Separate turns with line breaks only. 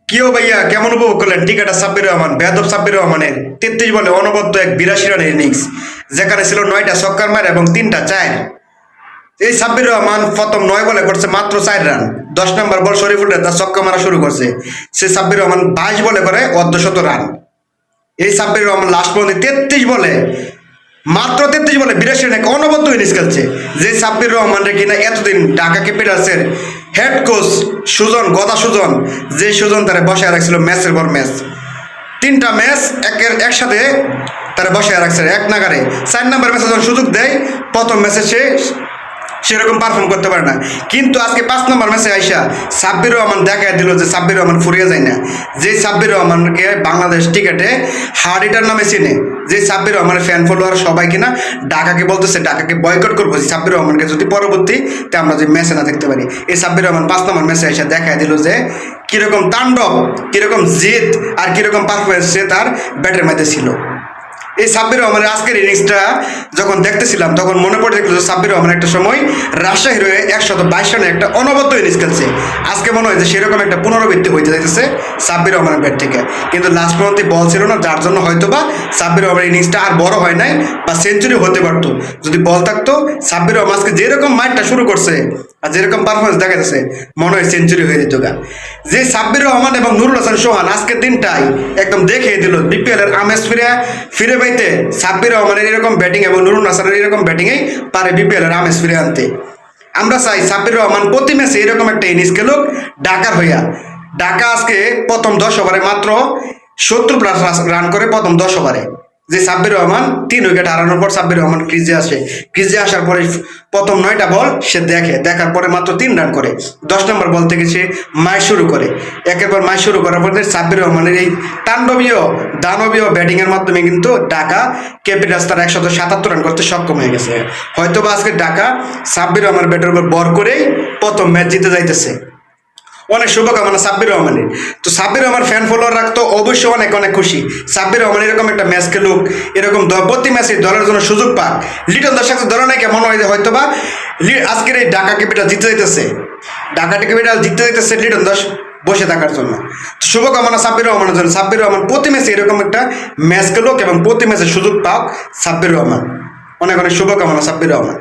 কিও ভাইয়া কেমন উপভোগ করলেন টিকাটা সাব্বির রহমান বেয়াদব সাব্বির রহমানের 33 বলে অনবদ্য এক 82 রানের ইনিংস, যেখানে ছিল 9টা ছক্কার মার এবং 3টা চার। এই সাব্বির রহমান প্রথম 9 বলে করছে মাত্র 4 রান। 10 নম্বর বল শরীফুল রেজা ছক্কা মারা শুরু করছে। সে সাব্বির রহমান 22 বলে করে অর্ধশত রান। এই সাব্বির রহমান লাস্ট পর্যন্ত 33 বলে মাত্র 33 বলে 82 রান এক অনবদ্য ইনিংস খেলছে। যে সাব্বির রহমানরে কিনা এতদিন ঢাকা ক্যাপিটালসের হেড কোচ সুজন যে সুজন তারা বসায় রাখছিল ম্যাচের পর ম্যাচ, 3টা ম্যাচ একসাথে তারা বসায় রাখছে এক নাগারে। 4 নম্বর ম্যাচে যখন সুযোগ দেয় প্রথম ম্যাচে সে সেরকম পারফর্ম করতে পারে না, কিন্তু আজকে 5 নম্বর ম্যাচে আইসা সাব্বির রহমান দেখা দিল যে সাব্বির রহমান ফুরিয়ে যায় না। যে সাব্বির রহমানকে বাংলাদেশ ক্রিকেটে হার্ড হিটার নামে চিনে, যে সাব্বির রহমানের ফ্যান ফলোয়ার সবাই কিনা ঢাকাকে বলতেছে ঢাকাকে বয়কট করবো সাব্বির রহমানকে যদি পরবর্তীতে আমরা যে ম্যাচে না দেখতে পারি। এই সাব্বির রহমান 5 নম্বর ম্যাচে এসে দেখা দিল যে কিরকম তাণ্ডব, কিরকম জিত আর কিরকম পারফরমেন্স সে তার ব্যাটের মধ্যে ছিল। এই সাব্বির রহমানের আজকের ইনিংসটা যখন দেখতেছিলাম তখন মনে পড়ে দেখলো সাব্বির রহমান একটা সময় রাজশাহীর হয়ে 122 রানে একটা অনবদ্য ইনিংস খেলছে। আজকে মনে হয় যে সেরকম একটা পুনরাবৃত্তি হইতে যাইতেছে সাব্বির রহমানের ব্যাট থেকে, কিন্তু লাস্ট পর্যন্ত বল ছিল না, যার জন্য হয়তো বা সাব্বির রহমানের ইনিংসটা আর বড় হয় নাই বা সেঞ্চুরি হতে পারতো। যদি বল থাকতো সাব্বির রহমান আজকে যেরকম মাইটটা শুরু করছে আর যেরকম পারফরমেন্স দেখা যাচ্ছে মনে হয় সেঞ্চুরি হয়ে যেত গা। যে সাব্বির রহমান এবং নুরুল হাসান সোহান আজকের দিনটাই একদম দেখিয়ে দিল বিপিএল এর আমেজ ফিরে পাইতে সাব্বির রহমানের এরকম ব্যাটিং এবং নুরুল হাসানের এরকম ব্যাটিংয়েই পারে বিপিএল এর আমেজ ফিরে আনতে। আমরা চাই সাব্বির রহমান প্রতি ম্যাচে এরকম একটা ইনিংস খেলুক ঢাকার হইয়া। ঢাকা আজকে প্রথম 10 ওভারে মাত্র 70+ রান করে প্রথম 10 ওভারে। যে সাব্বির রহমান 3 উইকেট হারানোর পর সাব্বির রহমান ক্রিজে আসার পরে প্রথম 9টা বল সে দেখার পরে মাত্র 3 রান করে। 10 নম্বর বল থেকে সে মাইশ শুরু করে। একের পর মাইশ শুরু করার পরে সাব্বির রহমানের এই দানবীয় ব্যাটিংয়ের মাধ্যমে কিন্তু ঢাকা ক্যাপিটালস তার 177 রান করতে সক্ষম হয়ে গেছে। হয়তো বা আজকে ঢাকা সাব্বির রহমান ব্যাটের উপর বর করেই প্রথম ম্যাচ জিতে যাইতেছে। অনেক শুভকামনা সাব্বির রহমানের। তো সাব্বির রহমান ফ্যান ফলোয়ার রাখতো অবশ্যই অনেক খুশি। সাব্বির রহমান এরকম একটা ম্যাচ খেলুক, এরকম প্রতি ম্যাচে দলের জন্য সুযোগ পাক। লিটন দাস সাথে ধরে নাই কেমন হয় হয়তো বা আজকের এই ঢাকা ক্যাপিটাল জিতে যাইতেছে, লিটন দাস বসে থাকার জন্য। শুভকামনা সাব্বির রহমানের জন্য। সাব্বির রহমান প্রতি ম্যাচে এরকম একটা ম্যাচ খেলুক এবং প্রতি ম্যাচে সুযোগ পাক সাব্বির রহমান। অনেক শুভকামনা সাব্বির রহমান।